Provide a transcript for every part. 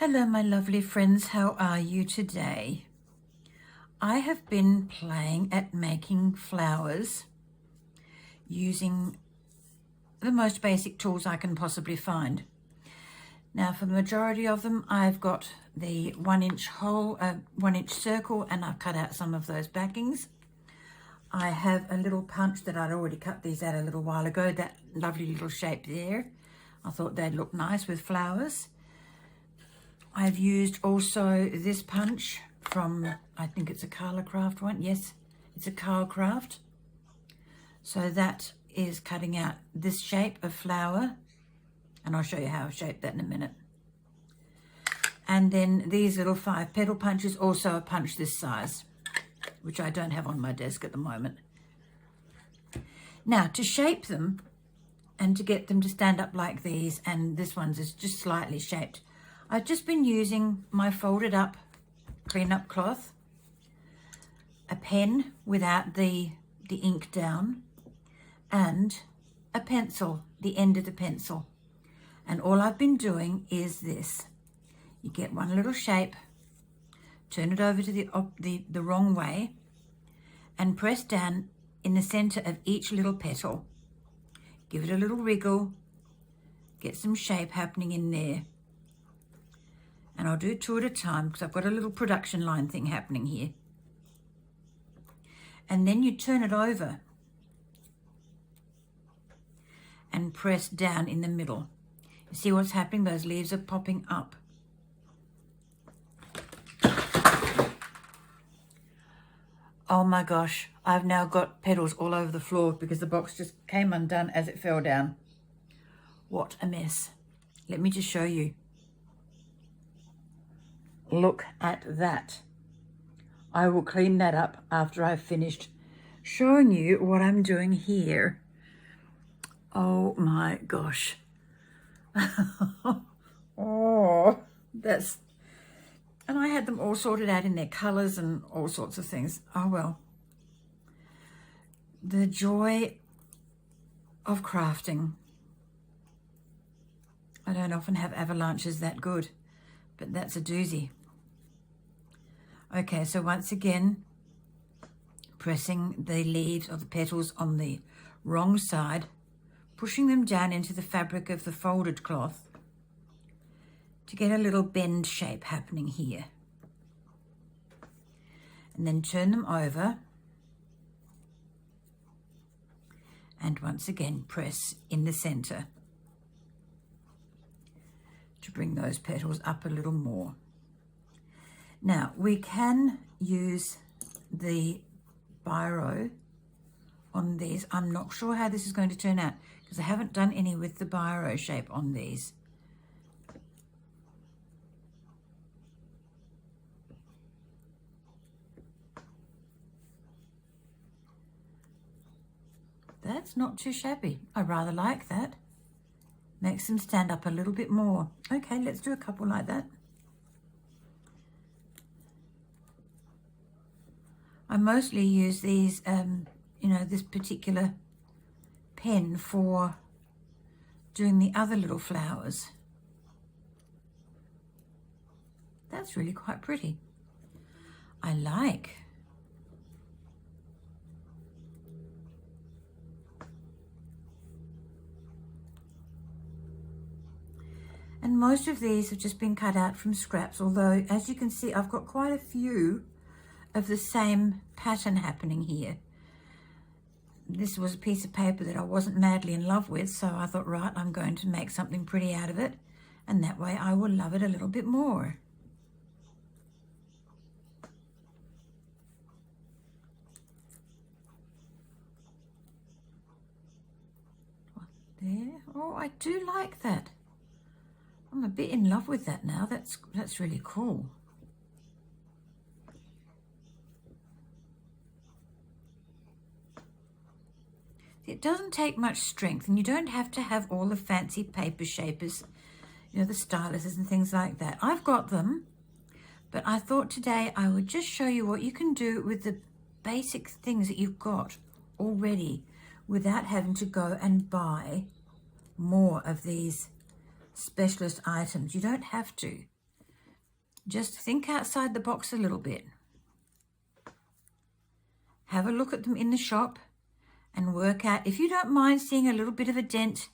Hello, my lovely friends. How are you today? I have been playing at making flowers using the most basic tools I can possibly find. Now, for the majority of them, I've got the 1 inch hole, 1 inch circle, and I've cut out some of those backings. I have a little punch that I'd already cut these out a little while ago, that lovely little shape there. I thought they'd look nice with flowers. I've used also this punch from, I think it's a Carla Craft one. Yes, it's a Carl Craft. So that is cutting out this shape of flower, and I'll show you how I shape that in a minute. And then these little 5 petal punches, also a punch this size, which I don't have on my desk at the moment. Now, to shape them and to get them to stand up like these, and this one's is just slightly shaped, I've just been using my folded up clean-up cloth, a pen without the ink down, and a pencil, the end of the pencil. And all I've been doing is this. You get one little shape, turn it over to the wrong way, and press down in the center of each little petal. Give it a little wriggle, get some shape happening in there. And I'll do 2 at a time because I've got a little production line thing happening here. And then you turn it over and press down in the middle. You see what's happening? Those leaves are popping up. Oh my gosh, I've now got petals all over the floor because the box just came undone as it fell down. What a mess. Let me just show you. Look at that. I will clean that up after I've finished showing you what I'm doing here. Oh my gosh. Oh, that's... And I had them all sorted out in their colors and all sorts of things. Oh well. The joy of crafting. I don't often have avalanches that good, but that's a doozy. Okay, so once again, pressing the leaves or the petals on the wrong side, pushing them down into the fabric of the folded cloth to get a little bend shape happening here. And then turn them over and once again press in the center to bring those petals up a little more. Now, we can use the biro on these. I'm not sure how this is going to turn out because I haven't done any with the biro shape on these. That's not too shabby. I rather like that. Makes them stand up a little bit more. Okay, let's do a couple like that. I mostly use these, this particular pen for doing the other little flowers. That's really quite pretty. I like. And most of these have just been cut out from scraps, although as you can see, I've got quite a few of the same pattern happening here. This was a piece of paper that I wasn't madly in love with, so I thought, right, I'm going to make something pretty out of it, and that way I will love it a little bit more. There. Oh, I do like that. I'm a bit in love with that now. That's really cool. It doesn't take much strength, and you don't have to have all the fancy paper shapers, the styluses and things like that. I've got them, but I thought today I would just show you what you can do with the basic things that you've got already without having to go and buy more of these specialist items. You don't have to. Just think outside the box a little bit. Have a look at them in the shop and work out. If you don't mind seeing a little bit of a dent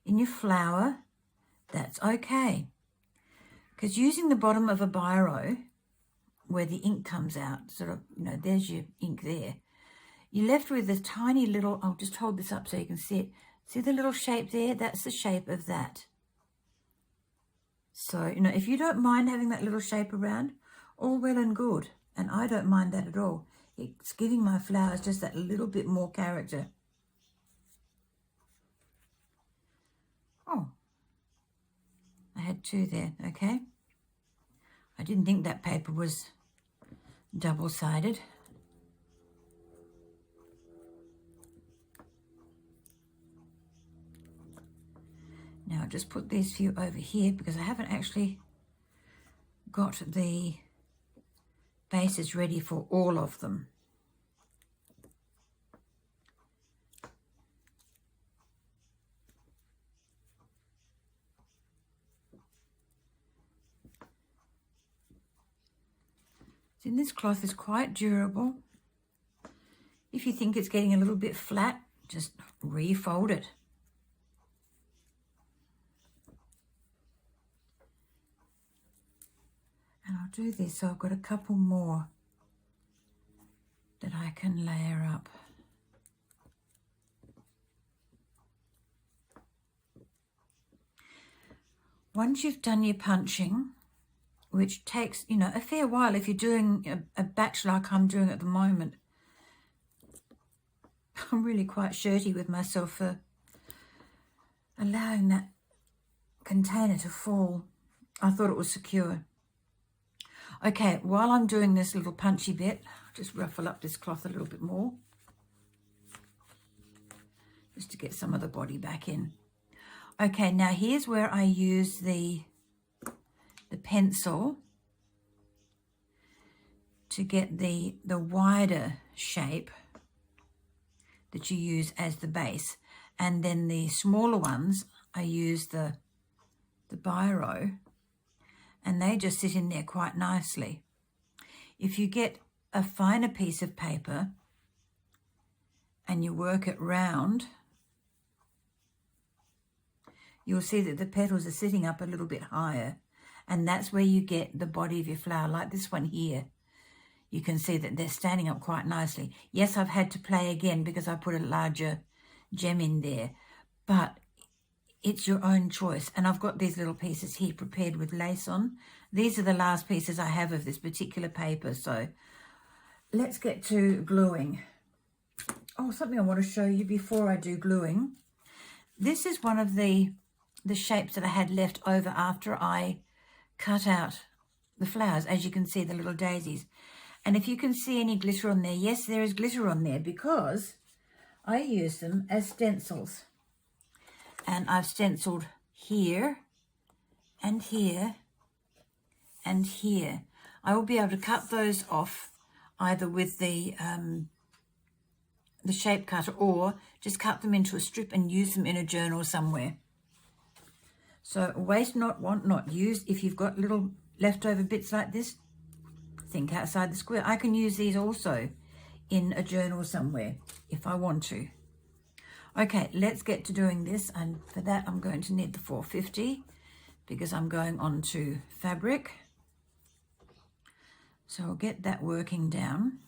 in your flower, that's okay. Because using the bottom of a biro where the ink comes out, sort of, there's your ink there. You're left with a tiny little, I'll just hold this up so you can see it. See the little shape there? That's the shape of that. So, if you don't mind having that little shape around, all well and good. And I don't mind that at all. It's giving my flowers just that little bit more character. Oh, I had two there, okay. I didn't think that paper was double-sided. Now I'll just put these few over here because I haven't actually got the bases ready for all of them. So this cloth is quite durable. If you think it's getting a little bit flat, just refold it. And I'll do this, so I've got a couple more that I can layer up. Once you've done your punching, which takes, a fair while if you're doing a batch like I'm doing at the moment. I'm really quite shirty with myself for allowing that container to fall. I thought it was secure. Okay, while I'm doing this little punchy bit, I'll just ruffle up this cloth a little bit more, just to get some of the body back in. Okay, now here's where I use the pencil to get the wider shape that you use as the base. And then the smaller ones, I use the biro, and they just sit in there quite nicely. If you get a finer piece of paper and you work it round, you'll see that the petals are sitting up a little bit higher, and that's where you get the body of your flower, like this one here. You can see that they're standing up quite nicely. Yes, I've had to play again because I put a larger gem in there, but it's your own choice. And I've got these little pieces here prepared with lace on. These are the last pieces I have of this particular paper. So let's get to gluing. Oh, something I want to show you before I do gluing. This is one of the shapes that I had left over after I cut out the flowers. As you can see, the little daisies. And if you can see any glitter on there, yes, there is glitter on there because I use them as stencils. And I've stenciled here and here and here. I will be able to cut those off either with the shape cutter, or just cut them into a strip and use them in a journal somewhere. So waste not, want not. Use, if you've got little leftover bits like this, think outside the square. I can use these also in a journal somewhere if I want to. Okay, let's get to doing this, and for that I'm going to need the 450 because I'm going on to fabric. So I'll get that working down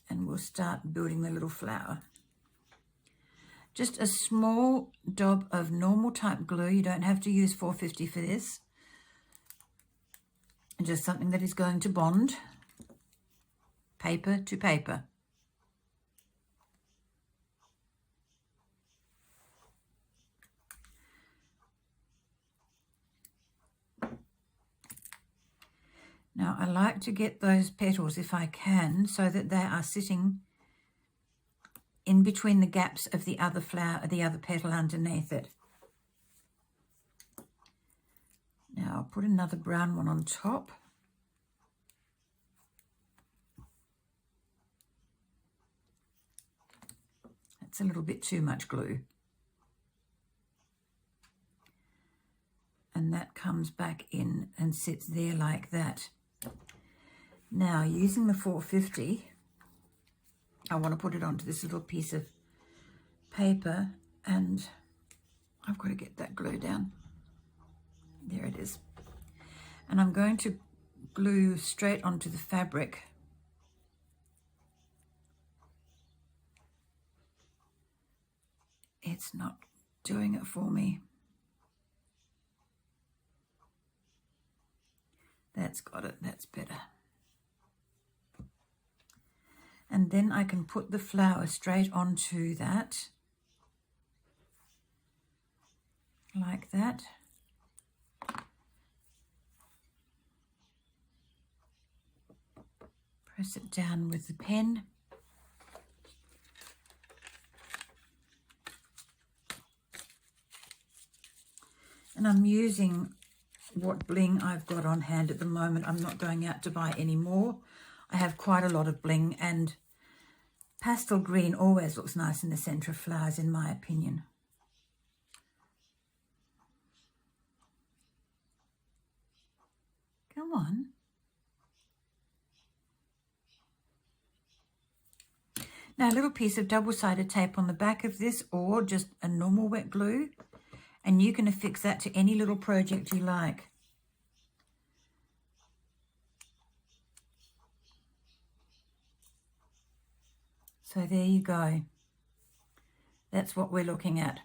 and we'll start building the little flower. Just a small dab of normal type glue. You don't have to use 450 for this. Just something that is going to bond paper to paper. Now I like to get those petals, if I can, so that they are sitting in between the gaps of the other flower, the other petal underneath it. Now I'll put another brown one on top. That's a little bit too much glue. And that comes back in and sits there like that. Now, using the 450, I want to put it onto this little piece of paper, and I've got to get that glue down. There it is. And I'm going to glue straight onto the fabric. It's not doing it for me. That's got it, that's better. And then I can put the flower straight onto that, like that. Press it down with the pen. And I'm using what bling I've got on hand at the moment. I'm not going out to buy any more. I have quite a lot of bling, and pastel green always looks nice in the centre of flowers, in my opinion. Come on. Now, a little piece of double-sided tape on the back of this, or just a normal wet glue, and you can affix that to any little project you like. So there you go. That's what we're looking at.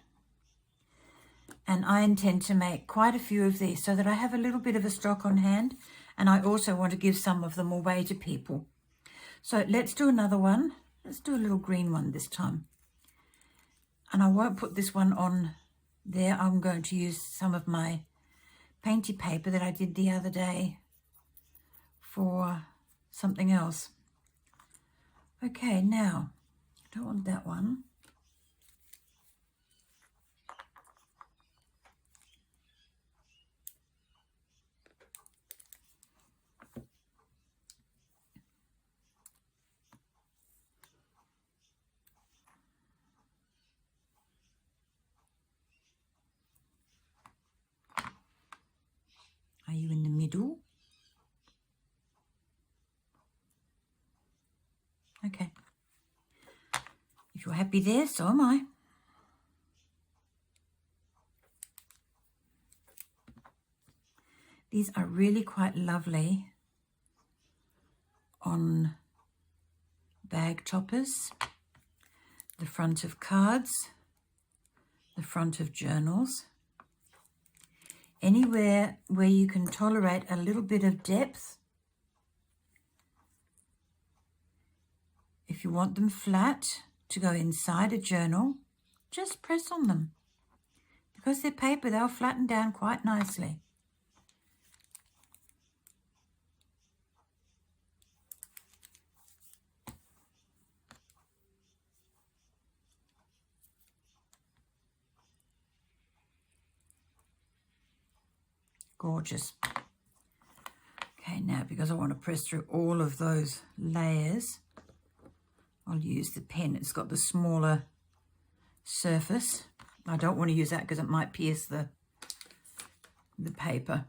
And I intend to make quite a few of these so that I have a little bit of a stock on hand, and I also want to give some of them away to people. So let's do another one. Let's do a little green one this time. And I won't put this one on there. I'm going to use some of my painty paper that I did the other day for something else. Okay, now, I don't want that one. Are you in the middle? Okay. If you're happy there, so am I. These are really quite lovely on bag toppers, the front of cards, the front of journals. Anywhere where you can tolerate a little bit of depth. If you want them flat to go inside a journal, just press on them. Because they're paper, they'll flatten down quite nicely. Gorgeous. Okay, now because I want to press through all of those layers, I'll use the pen. It's got the smaller surface. I don't want to use that because it might pierce the paper.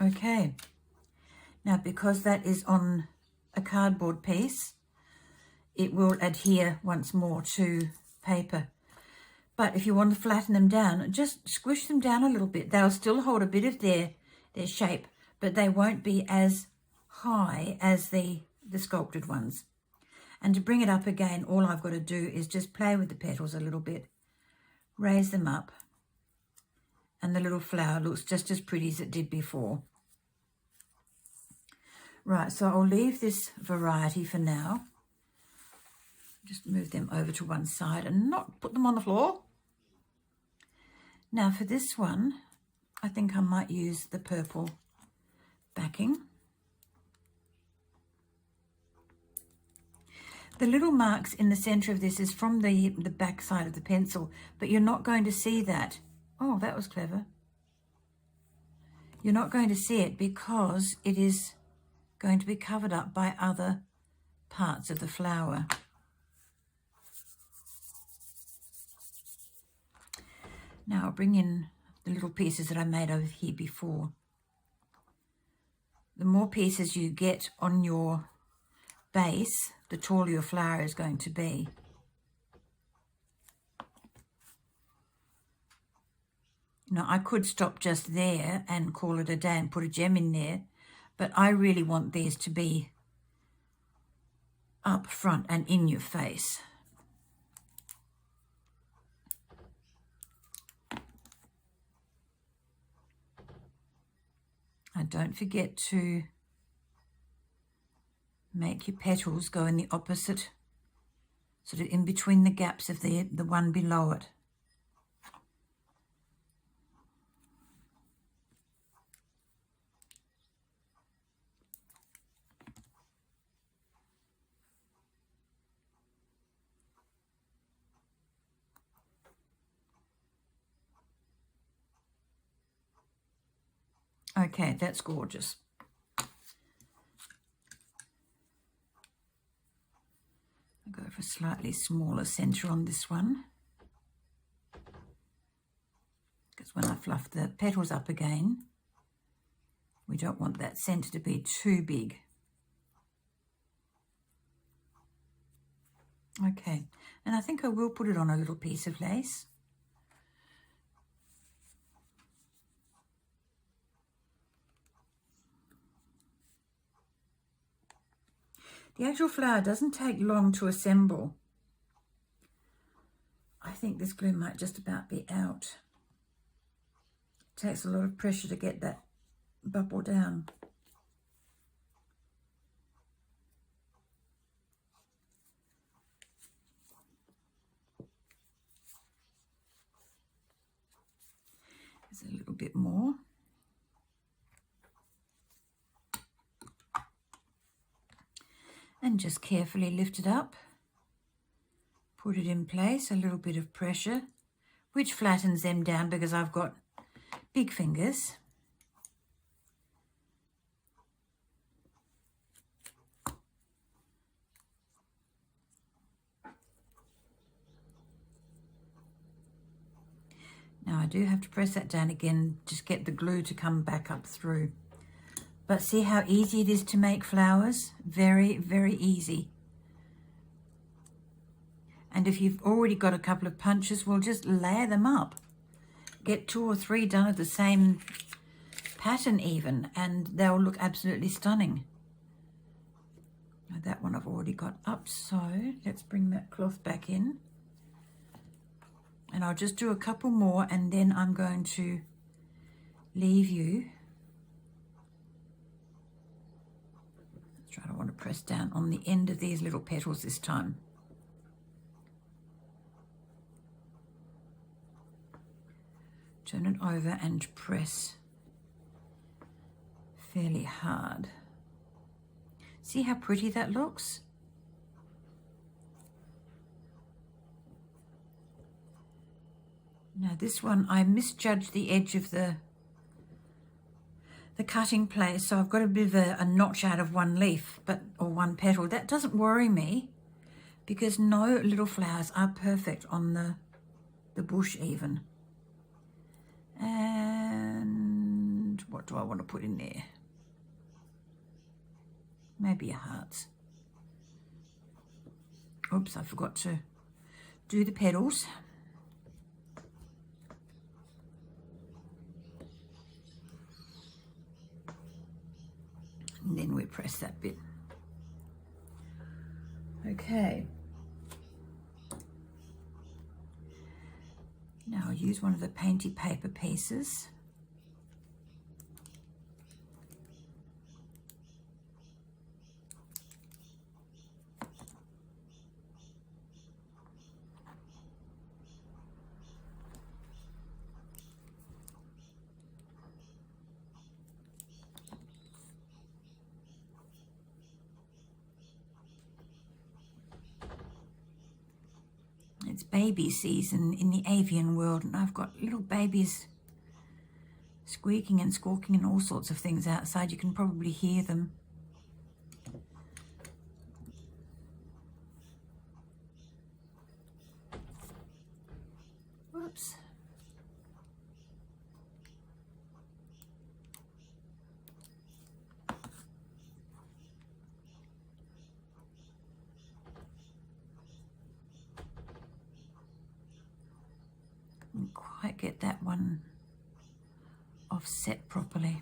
Okay, now because that is on a cardboard piece, it will adhere once more to paper. But if you want to flatten them down, just squish them down a little bit. They'll still hold a bit of their shape, but they won't be as high as the sculpted ones. And to bring it up again, all I've got to do is just play with the petals a little bit, raise them up, and the little flower looks just as pretty as it did before. Right, so I'll leave this variety for now. Just move them over to one side and not put them on the floor. Now for this one, I think I might use the purple backing. The little marks in the center of this is from the back side of the pencil, but you're not going to see that Oh, that was clever. You're not going to see it because it is going to be covered up by other parts of the flower. Now I'll bring in the little pieces that I made over here before. The more pieces you get on your base, the taller your flower is going to be. Now I could stop just there and call it a day and put a gem in there, but I really want these to be up front and in your face. And don't forget to make your petals go in the opposite, sort of in between the gaps of the one below it. Okay, that's gorgeous. I'll go for a slightly smaller centre on this one, because when I fluff the petals up again, we don't want that centre to be too big. Okay, and I think I will put it on a little piece of lace. The actual flower doesn't take long to assemble. I think this glue might just about be out. It takes a lot of pressure to get that bubble down. There's a little bit more. And just carefully lift it up. Put it in place, a little bit of pressure, which flattens them down because I've got big fingers. Now I do have to press that down again, just get the glue to come back up through. But see how easy it is to make flowers? Very, very easy. And if you've already got a couple of punches, we'll just layer them up. Get 2 or 3 done of the same pattern even, and they'll look absolutely stunning. Now that one I've already got up, so let's bring that cloth back in. And I'll just do a couple more, and then I'm going to leave you. Let's try, I want to press down on the end of these little petals this time. Turn it over and press fairly hard. See how pretty that looks? Now this one, I misjudged the edge of the cutting place, so I've got a bit of a notch out of one leaf, or one petal. That doesn't worry me, because no little flowers are perfect on the bush even. And what do I want to put in there? Maybe a heart. Oops, I forgot to do the petals. And then we press that bit. Okay. Now I'll use one of the painty paper pieces. It's baby season in the avian world, and I've got little babies squeaking and squawking and all sorts of things outside. You can probably hear them. Whoops. Didn't quite get that one offset properly.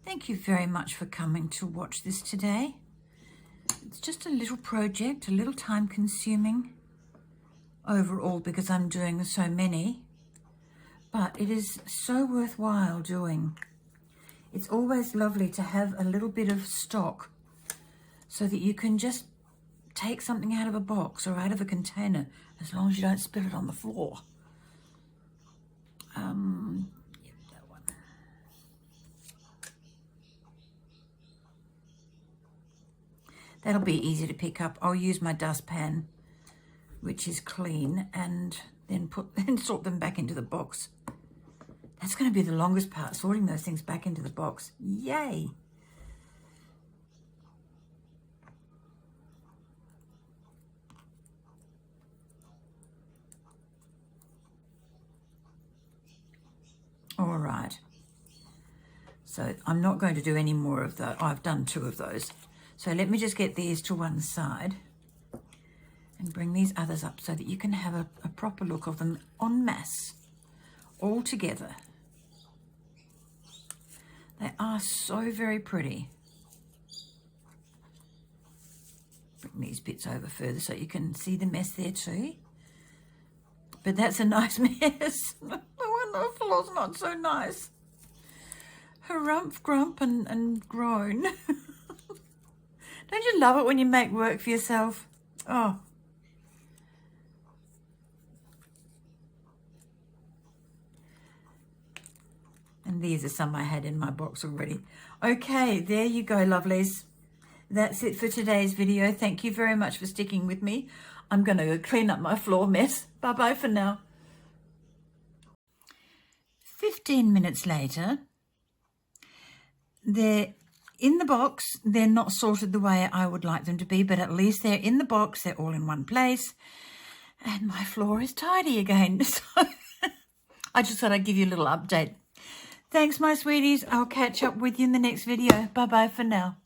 Thank you very much for coming to watch this today. It's just a little project, a little time consuming overall because I'm doing so many, but it is so worthwhile doing. It's always lovely to have a little bit of stock so that you can just take something out of a box or out of a container as long as you don't spill it on the floor. Yep, that one. That'll be easy to pick up. I'll use my dustpan, which is clean, and then sort them back into the box. That's going to be the longest part, sorting those things back into the box. Yay! All right. So I'm not going to do any more of that. I've done 2 of those. So let me just get these to one side and bring these others up so that you can have a proper look of them en masse, all together. They are so very pretty. Bring these bits over further so you can see the mess there too. But that's a nice mess. The one on the floor's not so nice. Harumph, grump and groan. Don't you love it when you make work for yourself? Oh. And these are some I had in my box already. Okay, there you go, lovelies. That's it for today's video. Thank you very much for sticking with me. I'm going to go clean up my floor mess. Bye-bye for now. 15 minutes later, they're in the box. They're not sorted the way I would like them to be, but at least they're in the box. They're all in one place. And my floor is tidy again. So I just thought I'd give you a little update. Thanks, my sweeties. I'll catch up with you in the next video. Bye-bye for now.